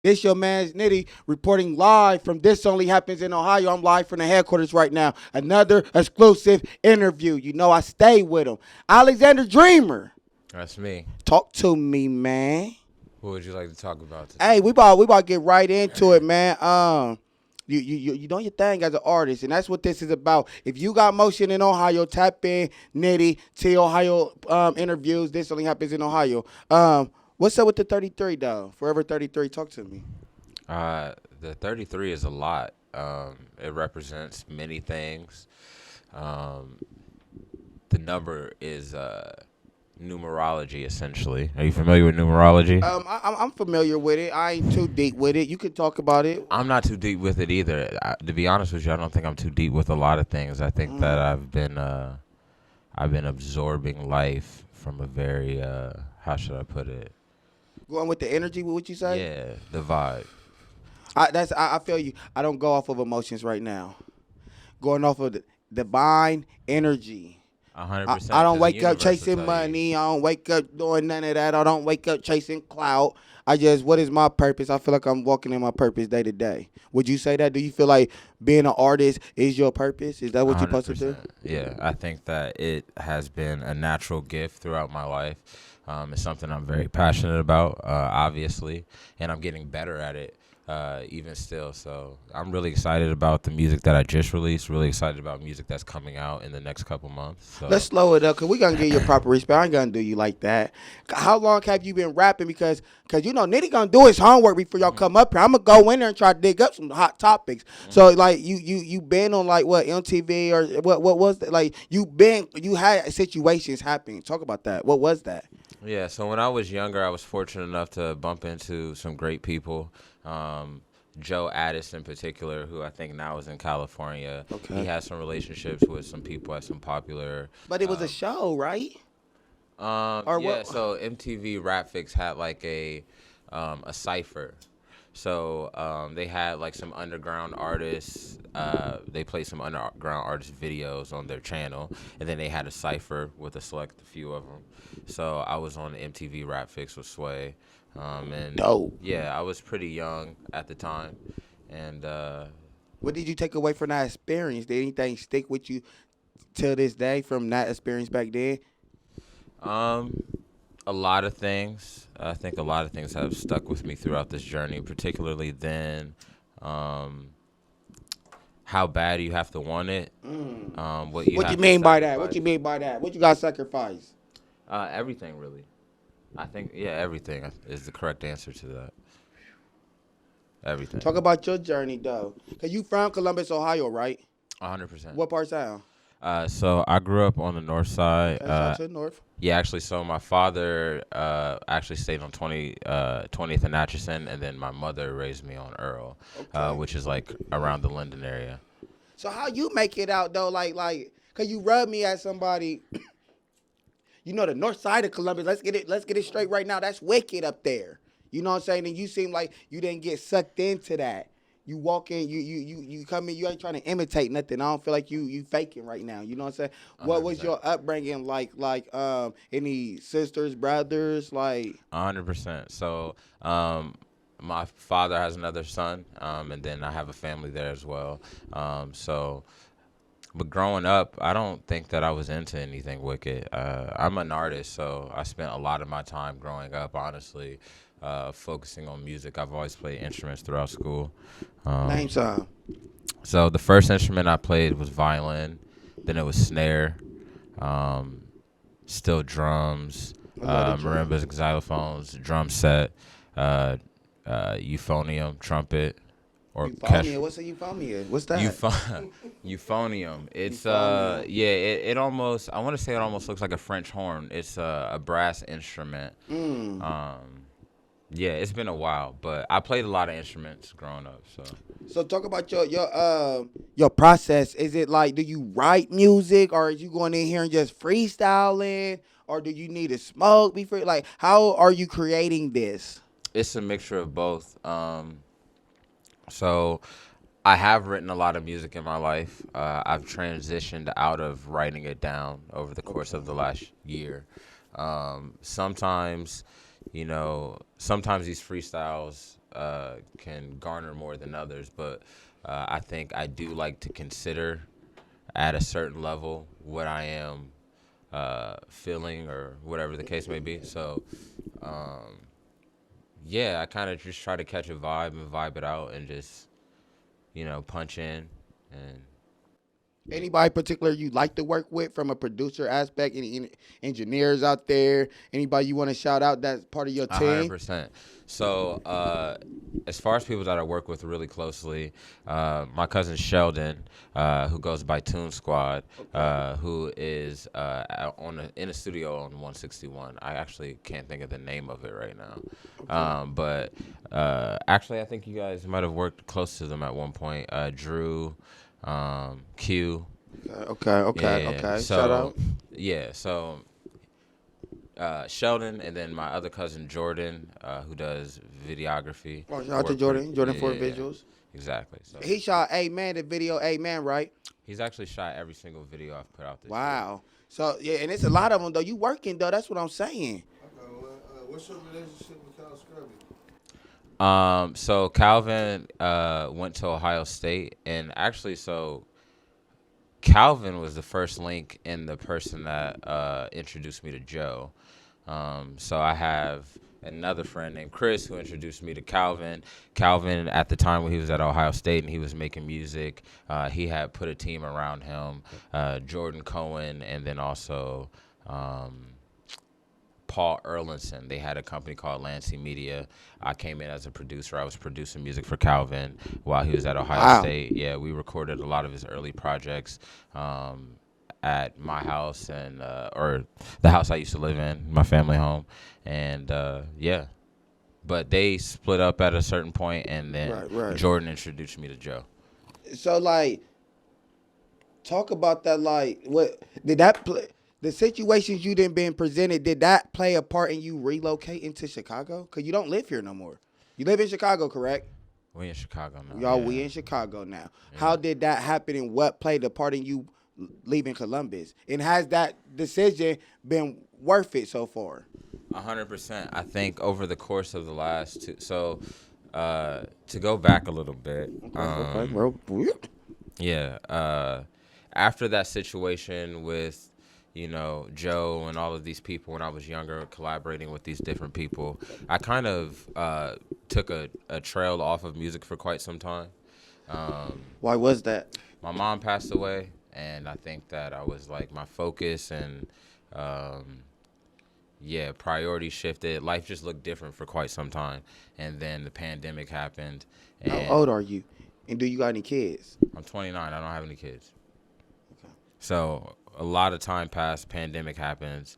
This your man's Nitty reporting live from This Only Happens in Ohio. I'm live from the headquarters right now. Another exclusive interview. You know I stay with him. Alexander Dreamer. That's me. Talk to me, man. What would you like to talk about today? Hey, we about to get right into it, man. You doing your thing as an artist, and that's what this is about. If you got motion in Ohio, tap in Nitty to Ohio interviews. This only happens in Ohio. What's up with the 33 though? Forever 33. Talk to me. The 33 is a lot. It represents many things. Um, the number is numerology, essentially. Are you familiar with numerology? I'm familiar with it. I ain't too deep with it. You can talk about it. I'm not too deep with it either. To be honest with you, I don't think I'm too deep with a lot of things. I think that I've been absorbing life from a very how should I put it? Going with the energy, what you say? Yeah, the vibe. I feel you. I don't go off of emotions right now. Going off of the divine energy. A hundred I, percent. I don't 'Cause the wake up universe will chasing tell you. money. I don't wake up doing none of that. I don't wake up chasing clout. I just, what is my purpose? I feel like I'm walking in my purpose day to day. Would you say that? Do you feel like being an artist is your purpose? Is that A what you're hundred supposed to do? percent. Yeah, I think that it has been a natural gift throughout my life. It's something I'm very passionate about, obviously, and I'm getting better at it, even still. So I'm really excited about the music that I just released. Really excited about music that's coming out in the next couple months. Let's So slow it up because we gonna give you a proper respect. I ain't gonna do you like that. How long have you been rapping? Because you know Nitty gonna do his homework before y'all come up here. I'm gonna go in there and try to dig up some hot topics. So like you been on like what MTV or what was that? Like you had situations happen. Talk about that. What was that? yeah, so when I was younger, I was fortunate enough to bump into some great people. Um, Joe Addis in particular, who I think now is in California. He Okay. has some relationships with some people at some popular But it was a um, show, right? Or yeah, what? so MTV Rap Fix had like a cipher. So they had like some underground artists. They played some underground artist videos on their channel, and then they had a cipher with a select few of them. So I was on the MTV Rap Fix with Sway, and Dope. yeah, I was pretty young at the time, and What did you take away from that experience? Did anything stick with you till this day from that experience back then? um, a lot of things. I think a lot of things have stuck with me throughout this journey, particularly then. Um, how bad you have to want it, what you What you have to mean by that? What sacrifice. you mean by that? What you got to sacrifice? Everything really. I think yeah, everything is the correct answer to that. Everything. Talk about your journey though, cause you from Columbus, Ohio, right? 100%. What part town? So I grew up on the north side. Okay, shout out to the north. Yeah, actually, so my father actually stayed on 20th and Atchison, and then my mother raised me on Earl, Okay. which is like around the Linden area. So how you make it out though? Cause you rub me as somebody. You know the north side of Columbus. Let's get it straight right now. That's wicked up there. You know what I'm saying? And you seem like you didn't get sucked into that. You walk in, you come in, you ain't trying to imitate nothing. I don't feel like you faking right now. You know what I'm saying? What was 100%. your upbringing like? Any sisters, brothers, like 100%. So, my father has another son, and then I have a family there as well. So, but growing up, I don't think that I was into anything wicked. I'm an artist, so I spent a lot of my time growing up, honestly, focusing on music. I've always played instruments throughout school. name Um, some. so the first instrument I played was violin, then it was snare, um, still drums, I love the marimbas, drums. xylophones, drum set, uh, euphonium, trumpet, Euphemia. orchestral. What's a euphemia? What's that? Euphonium. It's Euphemia. yeah. It almost. I want to say it almost looks like a French horn. It's a brass instrument. Mm. Um, yeah, it's been a while, but I played a lot of instruments growing up. So So talk about your process. Is it like do you write music or is you going in here and just freestyling or do you need to smoke before like how are you creating this? it's a mixture of both. So I have written a lot of music in my life. I've transitioned out of writing it down over the course of the last year. Sometimes, sometimes these freestyles can garner more than others, but I think I do like to consider at a certain level what I am feeling or whatever the case may be. So, yeah, I kind of just try to catch a vibe and vibe it out and just, punch in and Anybody particular you like to work with from a producer aspect? Any engineers out there? Anybody you want to shout out that's part of your team? 100%. So, as far as people that I work with really closely, my cousin Sheldon, who goes by Toon Squad, who is in a studio on 161. I actually can't think of the name of it right now. But actually, I think you guys might have worked close to them at one point. Drew, Q. Okay. So, Shout out. yeah, so Sheldon, and then my other cousin Jordan, who does videography. Oh, shout out to Jordan. Jordan for yeah, visuals. exactly. So He shot Amen, the video Amen, right? he's actually shot every single video I've put out this year. Wow. So yeah, and it's a lot of them though. You working though? That's what I'm saying. Okay, well, what's your relationship with Cal Scrubby? So Calvin went to Ohio State, and actually, so Calvin was the first link in the person that introduced me to Joe. So I have another friend named Chris who introduced me to Calvin. Calvin, at the time when he was at Ohio State and he was making music, he had put a team around him, Jordan Cohen, and then also Paul Erlinson. They had a company called Lansing Media. I came in as a producer. I was producing music for Calvin while he was at Ohio Wow. State. Yeah, we recorded a lot of his early projects at my house and or the house I used to live in, my family home, and yeah. But they split up at a certain point, and then Right. Jordan introduced me to Joe. So like, talk about that. Like, what did that play? The situations you didn't been presented, did that play a part in you relocating to Chicago? Cause you don't live here no more. You live in Chicago, correct? We in Chicago now. Y'all, yeah. we in Chicago now. How did that happen, and what played a part in you leaving Columbus? And has that decision been worth it so far? 100%. I think over the course of the last two, so to go back a little bit, yeah, after that situation with, Joe and all of these people when I was younger, collaborating with these different people, I kind of took a trail off of music for quite some time. Why was that? My mom passed away, and I think that I was like my focus and priorities shifted. Life just looked different for quite some time, and then the pandemic happened. And How old are you? And do you got any kids? I'm 29. I don't have any kids. So a lot of time passed. Pandemic happens.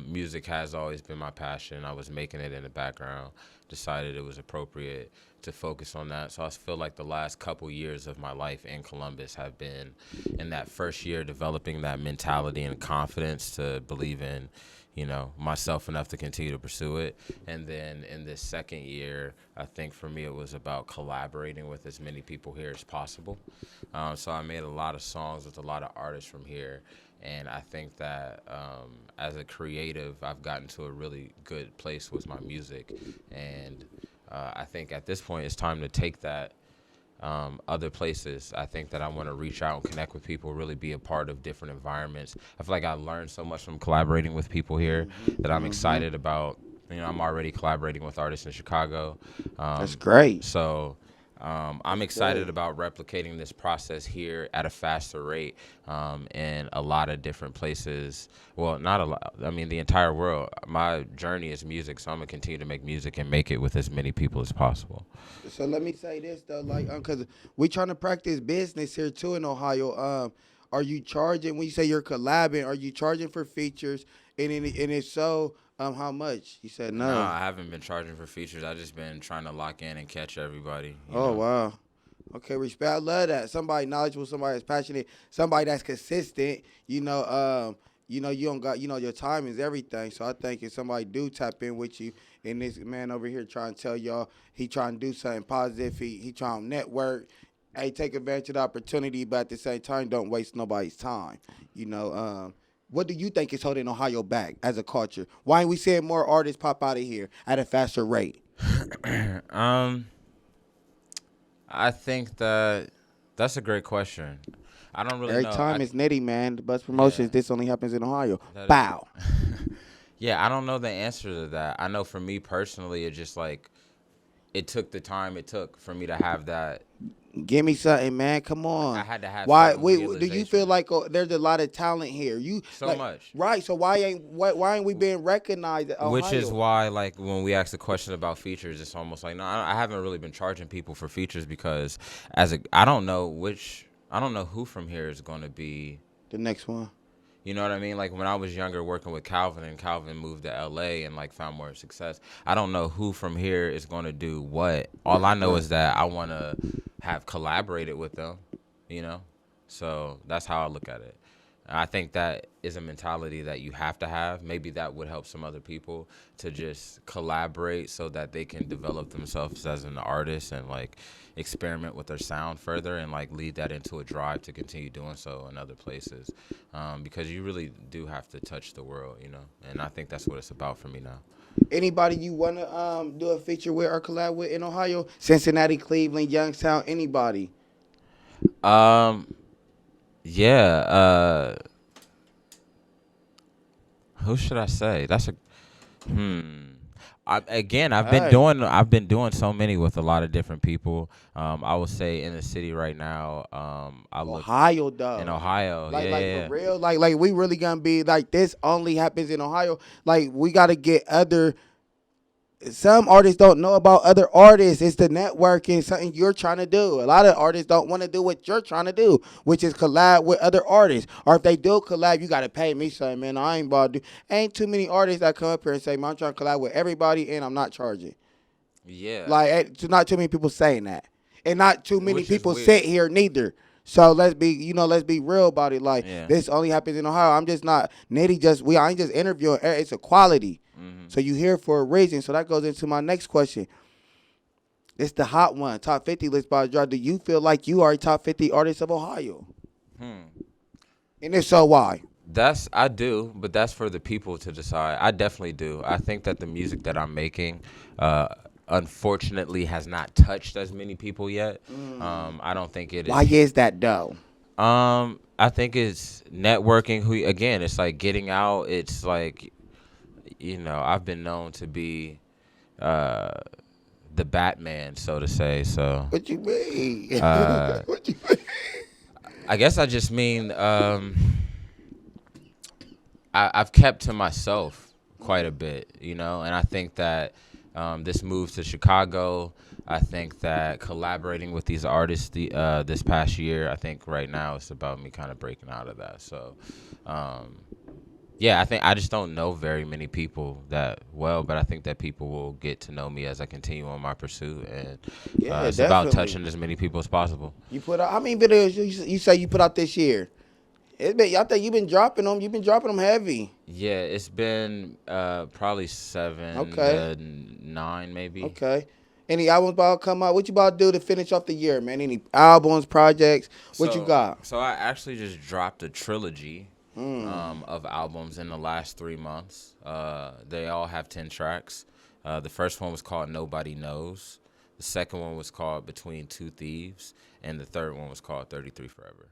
Music has always been my passion. I was making it in the background. Decided it was appropriate to focus on that. So I feel like the last couple years of my life in Columbus have been in that first year developing that mentality and confidence to believe in, myself enough to continue to pursue it. And then in this second year, I think for me it was about collaborating with as many people here as possible. So I made a lot of songs with a lot of artists from here. And I think that as a creative, I've gotten to a really good place with my music. And I think at this point, it's time to take that other places. I think that I want to reach out and connect with people, really be a part of different environments. I feel like I learned so much from collaborating with people here that I'm excited about. I'm already collaborating with artists in Chicago. That's great. So I'm excited about replicating this process here at a faster rate in a lot of different places. Well, not a lot. I mean, the entire world. My journey is music, so I'm going to continue to make music and make it with as many people as possible. So let me say this though, like, cause we trying to practice business here too in Ohio. Are you charging when you say you're collabing? Are you charging for features? And if so, how much? You said no. No, I haven't been charging for features. I've just been trying to lock in and catch everybody. Oh wow. Okay, respect. I love that. Somebody knowledgeable, somebody that's passionate, somebody that's consistent. You don't got, your time is everything. So I think if somebody do tap in with you, and this man over here trying to tell y'all he trying to do something positive, he trying to network. Hey, take advantage of the opportunity, but at the same time, don't waste nobody's time. What do you think is holding Ohio back as a culture? Why ain't we seeing more artists pop out of here at a faster rate? Um, I think that's a great question. I don't really Every know. time it's nitty, man. The bus Yeah, promotions. This only happens in Ohio. that is. Bow. Yeah, I don't know the answer to that. I know for me personally, it just like it took the time it took for me to have that. Give me something, man. Come I on. had to have Why? certain Wait, do you feel realization. like there's a lot of talent here? You So like much. right? So why ain't we being recognized at Which is Ohio? why, like, when we ask the question about features, it's almost like, no, I haven't really been charging people for features because, I don't know I don't know who from here is going to be, The next one. you know what I mean? Like, when I was younger working with Calvin and Calvin moved to LA and, like, found more success, I don't know who from here is going to do what. All I know is that I want to have collaborated with them, you know? So that's how I look at it. I think that is a mentality that you have to have. Maybe that would help some other people to just collaborate so that they can develop themselves as an artist and like experiment with their sound further and like lead that into a drive to continue doing so in other places. Because you really do have to touch the world, you know, and I think that's what it's about for me now. Anybody you wanna do a feature with or collab with in Ohio? Cincinnati, Cleveland, Youngstown, anybody? Um, yeah. Who should I say? That's a hmm. Hey, I've been doing so many with a lot of different people. I would say in the city right now. I look Ohio in though. Ohio. Yeah, Like yeah, for yeah. real, like we really gonna be like this only happens in Ohio. Like we gotta get other. Some artists don't know about other artists. It's the networking, something you're trying to do. A lot of artists don't want to do what you're trying to do, which is collab with other artists. Or if they do collab, you gotta pay me something, man. I ain't about to do. Ain't too many artists that come up here and say, man, I'm trying to collab with everybody and I'm not charging. Yeah, Like, not too many people saying that, and not too many which is people sit weird. here neither. So let's be real about it. Like Yeah. this only happens in Ohio. I'm just not Nitty. I ain't just interviewing. It's a quality. Hmm. So you here for a reason. So that goes into my next question. It's the hot one, top 50 list by Dra. Do you feel like you are a top 50 artist of Ohio? Hmm. And if so, why? I do, but that's for the people to decide. I definitely do. I think that the music that I'm making, unfortunately, has not touched as many people yet. I don't think it Why is. is that though? I think it's networking. Again, it's like getting out. It's like, I've been known to be uh, the Batman, so to say. So What you mean? uh, What you mean? I guess I just mean I've kept to myself quite a bit, and I think that this move to Chicago, I think that collaborating with these artists this past year, I think right now it's about me kind of breaking out of that. So, yeah, I think I just don't know very many people that well, but I think that people will get to know me as I continue on my pursuit, and Yeah, it's about definitely. touching as many people as possible. You put out how many videos you say you put out this year? I think you've been dropping them. You've been dropping them heavy. Yeah, it's been probably 7 Okay. to 9, maybe. Okay. Any albums about to come out? What you about to do to finish off the year, man? Any albums, projects? What you got? So I actually just dropped a trilogy Mm. of albums in the last 3 months. They all have 10 tracks. The first one was called Nobody Knows. The second one was called Between Two Thieves, and the third one was called 33 Forever.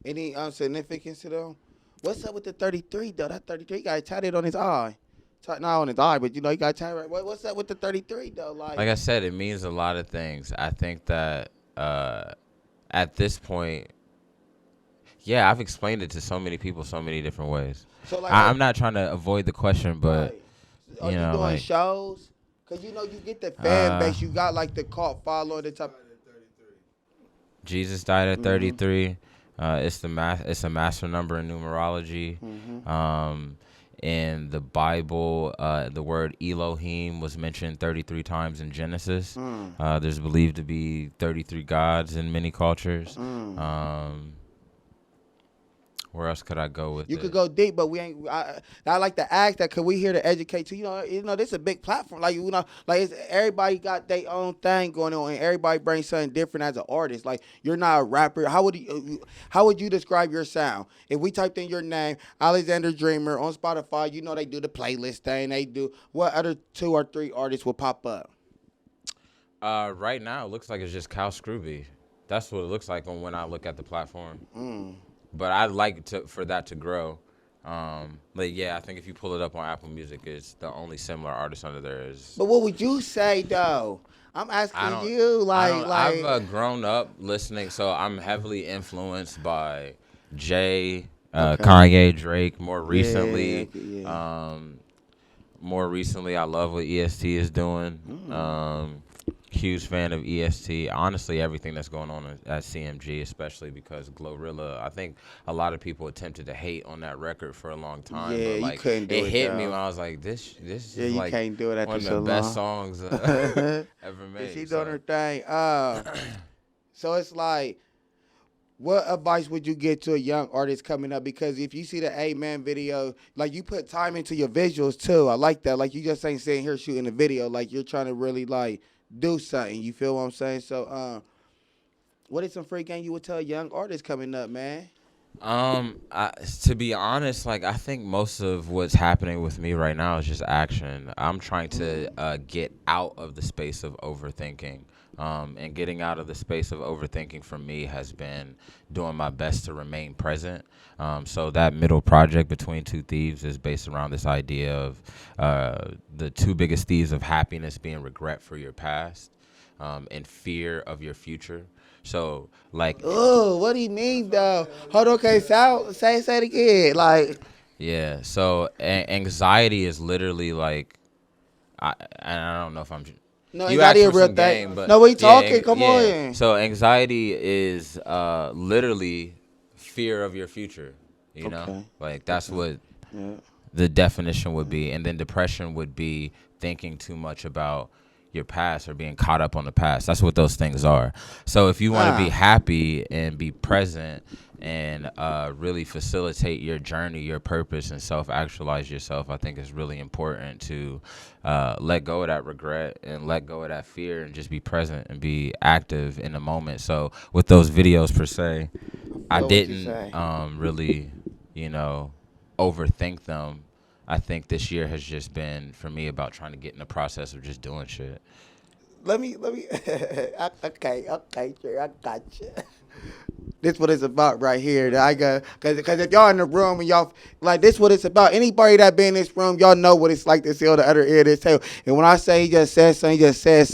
Any significance to them? What's up with the 33 though? That 33 got it tatted on his eye. Not on his eye, but he got tatted. Right. What's up with the 33 though? Like I said, it means a lot of things. I think that at this point, yeah, I've explained it to so many people so many different ways. so I'm not trying to avoid the question, but right. Are you doing like shows? Cause you get the fan uh, base. You got like the cult following the type. Jesus died at Mhm. 33. It's a master number in numerology. Mhm. In the Bible, the word Elohim was mentioned 33 times in Genesis. Mm. There's believed to be 33 gods in many cultures. Mm. Where else could I go with You it? could go deep, but we ain't. I like to ask that because we here to educate you. You know, this is a big platform. Like like everybody got their own thing going on, and everybody brings something different as an artist. Like you're not a rapper. How would you describe your sound? If we typed in your name, Alexander Dreamer on Spotify, you know they do the playlist thing. They do what other 2 or 3 artists will pop up? Right now, it looks like it's just Cal Scrooby. That's what it looks like when I look at the platform. But I'd like for that to grow. But yeah, I think if you pull it up on Apple Music, it's the only similar artist under there is. But what would you say though? I'm asking you, I've grown up listening, so I'm heavily influenced by Jay, Kanye, Drake. More recently, I love what EST is doing. Huge fan of EST. Honestly, everything that's going on at CMG, especially because Glorilla. I think a lot of people attempted to hate on that record for a long time. Yeah, but like, you couldn't do it. It hit me when I was like, this is you like can't do it after one of so the best long. songs ever made. She doing her thing. So it's like, what advice would you give to a young artist coming up? Because if you see the Amen video, like you put time into your visuals too. I like that. Like you just ain't sitting here shooting a video. Like you're trying to really like do something. You feel what I'm saying? So, what is some free game you would tell young artists coming up, man? To be honest, like I think most of what's happening with me right now is just action. I'm trying to get out of the space of overthinking. And getting out of the space of overthinking for me has been doing my best to remain present. So that middle project, Between Two Thieves, is based around this idea of the 2 biggest thieves of happiness being regret for your past and fear of your future. So, like... Oh, what do you mean, though? Hold on, okay, say it again. Like... Yeah, so anxiety is literally like... I don't know if I'm... No, anxiety is a real thing. No, we talking. Come on. So anxiety is literally fear of your future. You know, like that's what the definition would be. And then depression would be thinking too much about your past or being caught up on the past. That's what those things are. So if you want to be happy and be present and really facilitate your journey, your purpose, and self-actualize yourself, I think it's really important to let go of that regret and let go of that fear and just be present and be active in the moment. So with those videos per se, I didn't really, overthink them. I think this year has just been, for me, about trying to get in the process of just doing shit. Let me. Okay, sure, I got you. This what it's about right here. Cause if y'all in the room and y'all like this, what it's about. Anybody that been in this room, y'all know what it's like to see on the other ear of this table. And when I say he just said something, he just said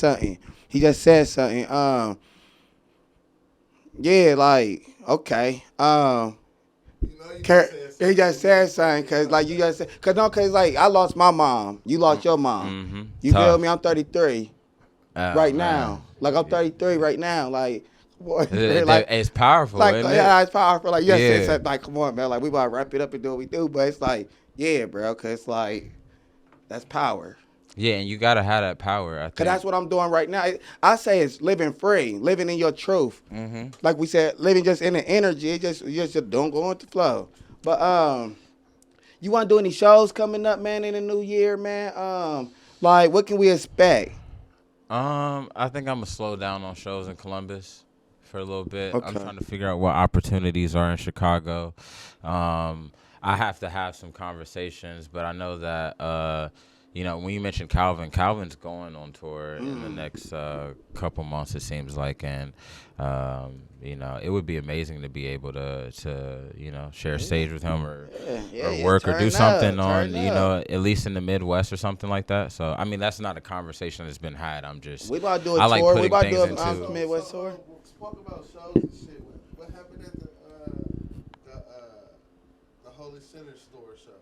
something. Yeah, like okay. He just said something because, like, you just said, because like, I lost my mom. You lost your mom. Mm-hmm. You feel me? I'm 33 right Man. now. Like, I'm 33 right now. Like, boy, it's powerful, like, isn't it? Yeah, it's powerful. Like, you just said Yeah. something, like, come on, man. Like, we about to wrap it up and do what we do. But it's like, yeah, bro, because, like, that's power. Yeah, and you got to have that power, I think. Because that's what I'm doing right now. I say it's living free, living in your truth. Mm-hmm. Like we said, living just in the energy. You just don't go with the flow. But you want to do any shows coming up, man, in the new year, man? Like, what can we expect? I think I'm gonna slow down on shows in Columbus for a little bit. Okay. I'm trying to figure out what opportunities are in Chicago. I have to have some conversations, but I know that when you mentioned Calvin's going on tour in the next couple months, it seems like, and it would be amazing to be able to share a stage with him or work or do something at least in the Midwest or something like that. So I mean, that's not a conversation that's been had. We about to do a tour. We about to do a Midwest tour. Spoke about shows and shit. What happened at the Holy Center store show?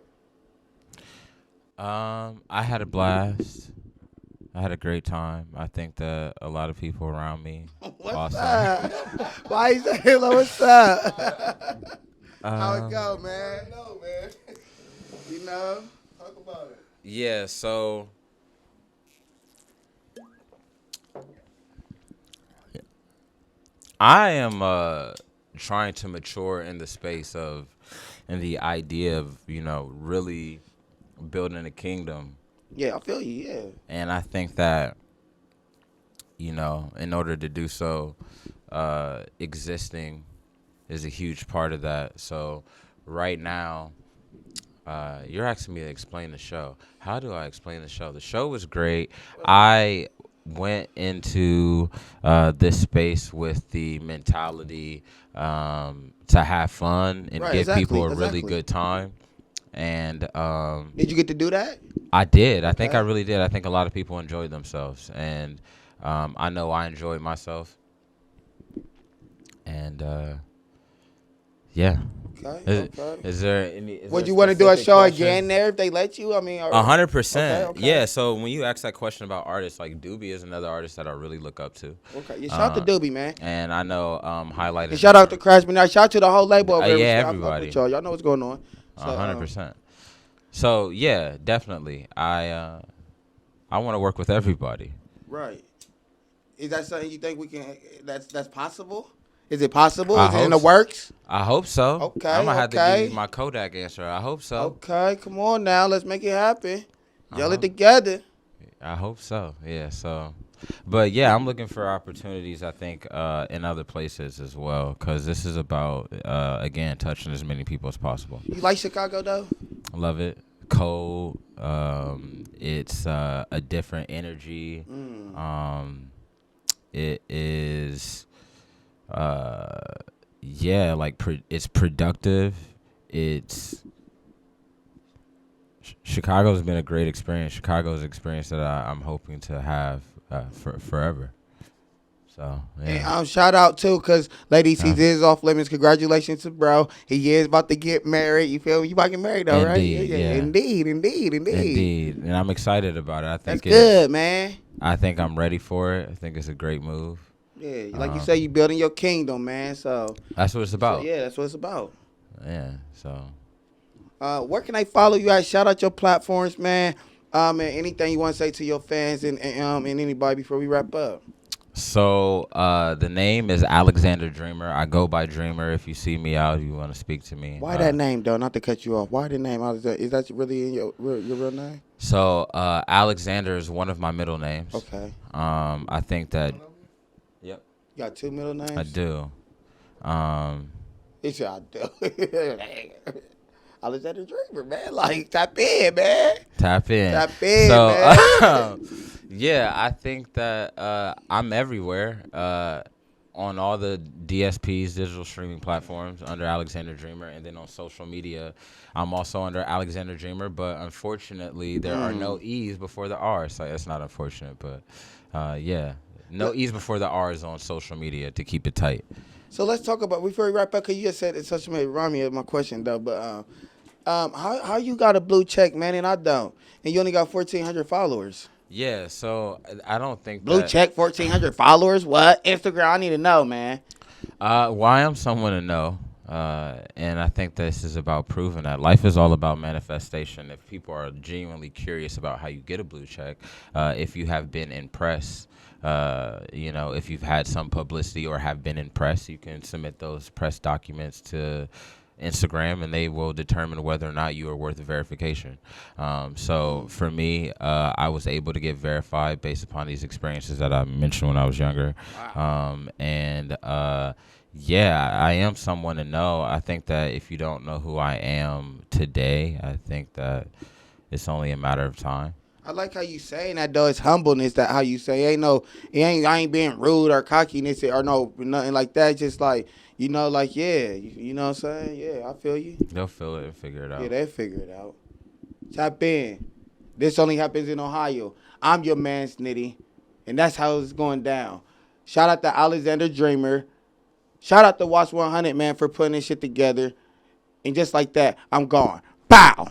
I had a blast. I had a great time. I think that a lot of people around me. What's up? Why you say hello? What's up? How it go, man? I know, man. You know? Talk about it. Yeah, so I am trying to mature in the space of, and the idea of, really building a kingdom. Yeah, I feel you. Yeah. And I think that, in order to do so, existing is a huge part of that. So right now, you're asking me to explain the show. How do I explain the show? The show was great. I went into this space with the mentality to have fun and Right, give people a exactly. really good time. And Did you get to do that? I did. I think I Okay. really did. I think a lot of people enjoyed themselves. And I know I enjoyed myself. And yeah. Okay. Is, Okay. is there any? Would you want to do a specific show question? again there if they let you? I mean, or, 100%. Okay, okay. Yeah. So when you ask that question about artists, like Doobie is another artist that I really look up to. Okay. Yeah, shout out to Doobie, man. And I know highlighted. And shout out to Crash Midnight. Shout out to the whole label over there. Yeah, I fuck everybody. with y'all. Y'all know what's going on. So, 100%. So yeah, definitely. I want to work with everybody. Right. Is that something you think we can? That's possible. Is it possible? I Is it in hope the works? I hope so. Okay, I'm gonna have to okay. give you my Kodak answer. I hope so. Okay, come on now. Let's make it happen. Yell Uh-huh. it together. I hope so. Yeah. So, but yeah, I'm looking for opportunities. I think in other places as well, because this is about again touching as many people as possible. You like Chicago though? Love it. Cold. It's a different energy. It is. Yeah, like it's productive. It's Chicago's been a great experience. Chicago's an experience that I'm hoping to have for forever. So yeah. And shout out too, cause ladies, he is off limits. Congratulations to bro. He is about to get married. You feel me? You about to get married though, right? Indeed, yeah. Indeed. Indeed, and I'm excited about it. I That's think good, man. I think I'm ready for it. I think it's a great move. Yeah, like you say, you building your kingdom, man. So That's what it's about. yeah, that's what it's about. Yeah. So Where can they follow you at? Shout out your platforms, man. And anything you want to say to your fans and anybody before we wrap up. So the name is Alexander Dreamer. I go by Dreamer. If you see me out, you want to speak to me. Why that name though? Not to cut you off. Why the name? Is that really in your real name? So Alexander is one of my middle names. Okay. I think that. Yep. You got two middle names? I do. He said I do. Alexander Dreamer, man. Like tap in, man. Tap in. Tap in, So man. yeah, I think that I'm everywhere. On all the DSPs, digital streaming platforms, under Alexander Dreamer, and then on social media, I'm also under Alexander Dreamer. But unfortunately, there are no E's before the R's. So it's not unfortunate, but yeah, no E's before the R's on social media to keep it tight. So let's talk about before we wrap up, because you just said it's social media. Remind me of my question though, but how you got a blue check, man, and I don't, and you only got 1,400 followers. Yeah, so I don't think Blue that, check, 1,400 followers. What? Instagram? I need to know, man. why I'm someone to know, and I think this is about proving that life is all about manifestation. If people are genuinely curious about how you get a blue check, if you have been in press, if you've had some publicity or have been in press, you can submit those press documents to Instagram, and they will determine whether or not you are worth verification. So for me, I was able to get verified based upon these experiences that I mentioned when I was younger. Yeah, I am someone to know. I think that if you don't know who I am today, I think that it's only a matter of time. I like how you saying that though. It's humbleness. That how you say. I ain't being rude or cockiness or nothing like that. Just like like yeah, you know what I'm saying. Yeah, I feel you. They'll feel it and figure it out. Yeah, they figure it out. Tap in. This only happens in Ohio. I'm your man, Snitty, and that's how it's going down. Shout out to Alexander Dreamer. Shout out to Watch 100, man, for putting this shit together. And just like that, I'm gone. Bow.